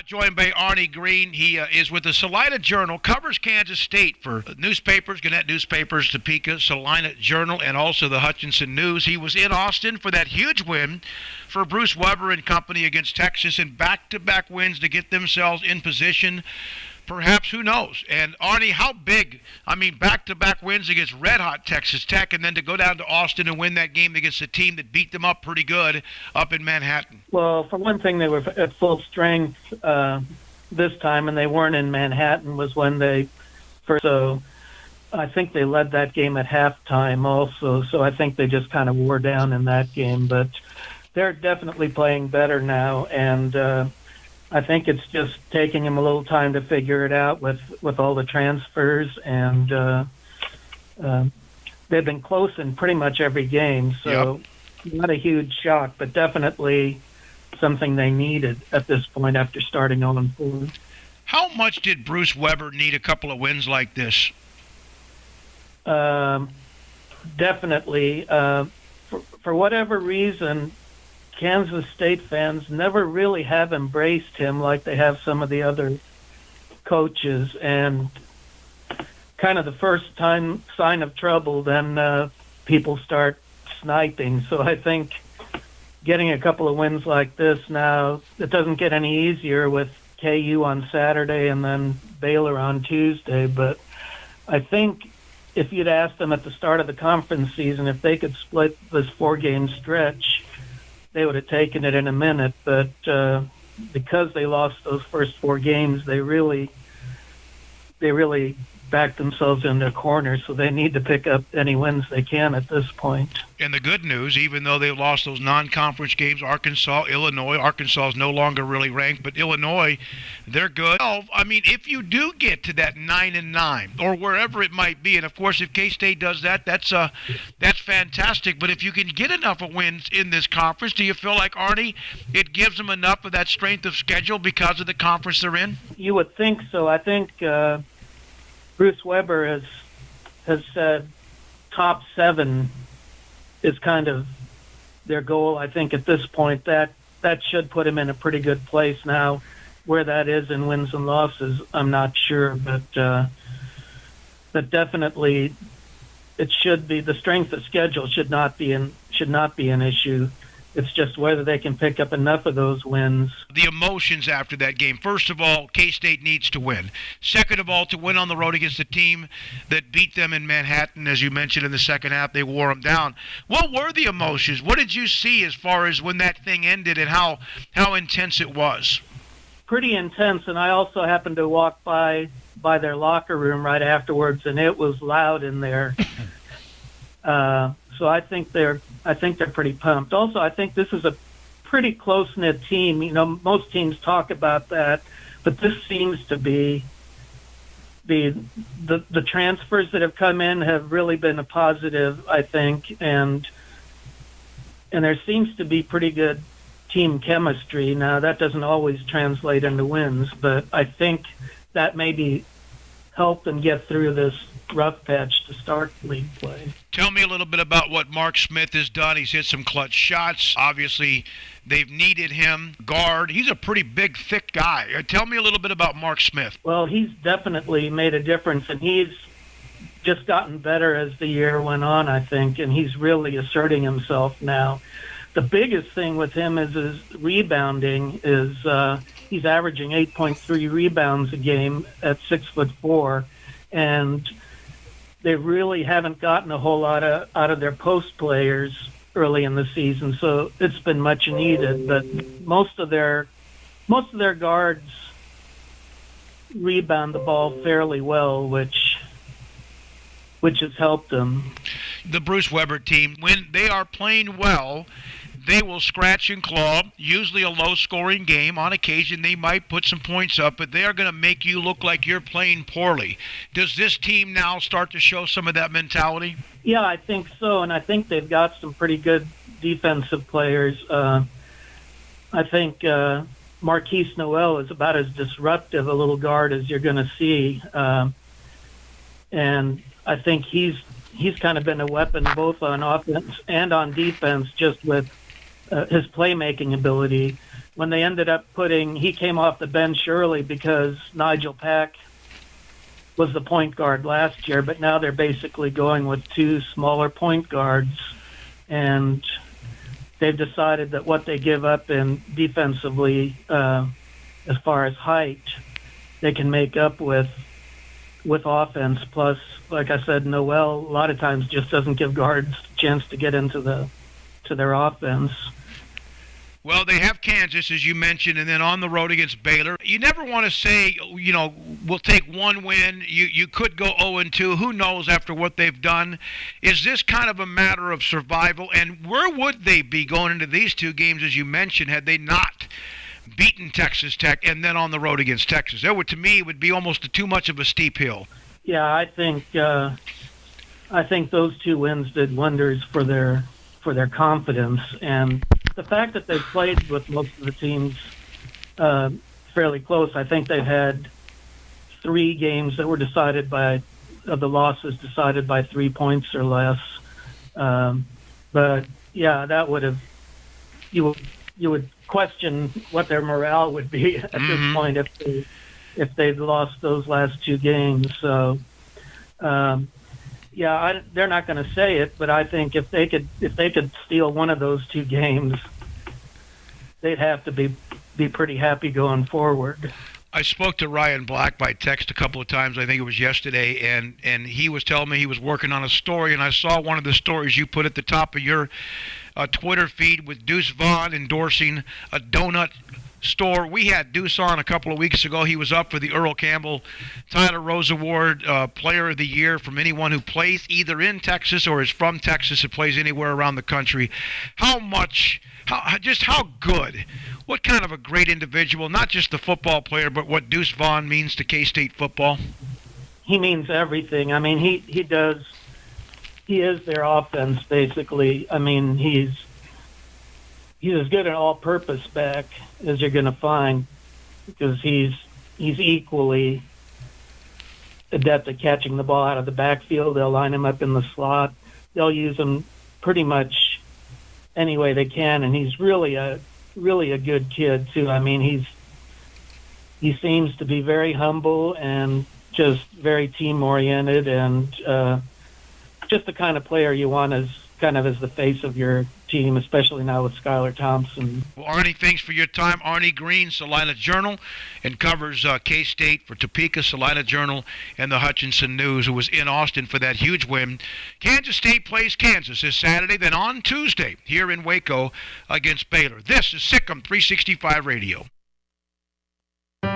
Joined by Arnie Green. He is with the Salina Journal, covers Kansas State for newspapers, Gannett Newspapers, Topeka, Salina Journal, and also the Hutchinson News. He was in Austin for that huge win for Bruce Weber and company against Texas, and back-to-back wins to get themselves in position. Perhaps, who knows? And Arnie, how big? I mean, back-to-back wins against red-hot Texas Tech, and then to go down to Austin and win that game against a team that beat them up pretty good up in Manhattan. Well, for one thing, they were at full strength this time, and they weren't in Manhattan was when they first. So I think they led that game at halftime also. So I think they just kind of wore down in that game. But they're definitely playing better now, and I think it's just taking them a little time to figure it out with all the transfers, and they've been close in pretty much every game. So not a huge shock, but definitely something they needed at this point after starting 0-4. How much did Bruce Weber need a couple of wins like this? Definitely. For whatever reason, Kansas State fans never really have embraced him like they have some of the other coaches, and kind of the first time sign of trouble, then people start sniping. So I think getting a couple of wins like this now, it doesn't get any easier with KU on Saturday and then Baylor on Tuesday. But I think if you'd asked them at the start of the conference season if they could split this 4-game stretch, they would have taken it in a minute. But because they lost those first 4 games, they really backed themselves into a corner, so they need to pick up any wins they can at this point. And the good news, even though they've lost those non-conference games, Arkansas, Illinois, Arkansas is no longer really ranked, but Illinois, they're good. I mean, if you do get to that 9-9 or wherever it might be, and of course if K-State does that, that's fantastic. But if you can get enough of wins in this conference, do you feel like, Arnie, it gives them enough of that strength of schedule because of the conference they're in? You would think so. I think Bruce Weber has said top 7 is kind of their goal. I think at this point that should put him in a pretty good place now. Where that is in wins and losses, I'm not sure, but definitely it should be. The strength of schedule should not be an issue. It's just whether they can pick up enough of those wins. The emotions after that game. First of all, K-State needs to win. Second of all, to win on the road against a team that beat them in Manhattan, as you mentioned in the second half, they wore them down. What were the emotions? What did you see as far as when that thing ended and how intense it was? Pretty intense, and I also happened to walk by their locker room right afterwards, and it was loud in there. So I think they're pretty pumped. Also, I think this is a pretty close-knit team. You know, most teams talk about that, but this seems to be the transfers that have come in have really been a positive, I think, and there seems to be pretty good team chemistry. Now, that doesn't always translate into wins, but I think that maybe helped them get through this rough patch to start league play. Tell me a little bit about what Mark Smith has done. He's hit some clutch shots. Obviously, they've needed him. Guard. He's a pretty big, thick guy. Tell me a little bit about Mark Smith. Well, he's definitely made a difference, and he's just gotten better as the year went on, I think, and he's really asserting himself now. The biggest thing with him is his rebounding. He's averaging 8.3 rebounds a game at 6'4", and they really haven't gotten a whole lot out of their post players early in the season, so it's been much needed. But most of their guards rebound the ball fairly well, which has helped them. The Bruce Weber team, when they are playing well, they will scratch and claw, usually a low-scoring game. On occasion, they might put some points up, but they are going to make you look like you're playing poorly. Does this team now start to show some of that mentality? Yeah, I think so, and I think they've got some pretty good defensive players. I think Marquise Noel is about as disruptive a little guard as you're going to see, and I think he's kind of been a weapon both on offense and on defense, just with his playmaking ability. when they ended up he came off the bench early because Nigel Pack was the point guard last year, but now they're basically going with two smaller point guards, and they've decided that what they give up in defensively, as far as height, they can make up with offense. Plus, like I said, Noel a lot of times just doesn't give guards a chance to get into their offense. Well, they have Kansas, as you mentioned, and then on the road against Baylor. You never want to say, we'll take one win. You could go 0-2. Who knows after what they've done? Is this kind of a matter of survival? And where would they be going into these two games, as you mentioned, had they not beaten Texas Tech and then on the road against Texas? That would, to me, would be almost too much of a steep hill. Yeah, I think those two wins did wonders for their confidence, and the fact that they've played with most of the teams fairly close. I think they've had 3 games that were decided by 3 points or less. But yeah, that would have you would question what their morale would be at this point if they'd lost those last 2 games. So. They're not going to say it, but I think if they could steal one of those 2 games, they'd have to be pretty happy going forward. I spoke to Ryan Black by text a couple of times. I think it was yesterday, and he was telling me he was working on a story, and I saw one of the stories you put at the top of your Twitter feed with Deuce Vaughn endorsing a donut store. We had Deuce on a couple of weeks ago. He was up for the Earl Campbell Tyler Rose Award, Player of the Year from anyone who plays either in Texas or is from Texas, or plays anywhere around the country. How good, what kind of a great individual, not just the football player, but what Deuce Vaughn means to K-State football. He means everything. I mean, he is their offense, basically. I mean, he's as good an all-purpose back as you're going to find, because he's equally adept at catching the ball out of the backfield. They'll line him up in the slot. They'll use him pretty much any way they can, and he's really a good kid too. I mean, he seems to be very humble and just very team-oriented, and just the kind of player you want as the face of your team, especially now with Skylar Thompson. Well, Arnie, thanks for your time. Arnie Green, Salina Journal, and covers K-State for Topeka, Salina Journal, and the Hutchinson News, who was in Austin for that huge win. Kansas State plays Kansas this Saturday, then on Tuesday here in Waco against Baylor. This is Sikkim 365 Radio.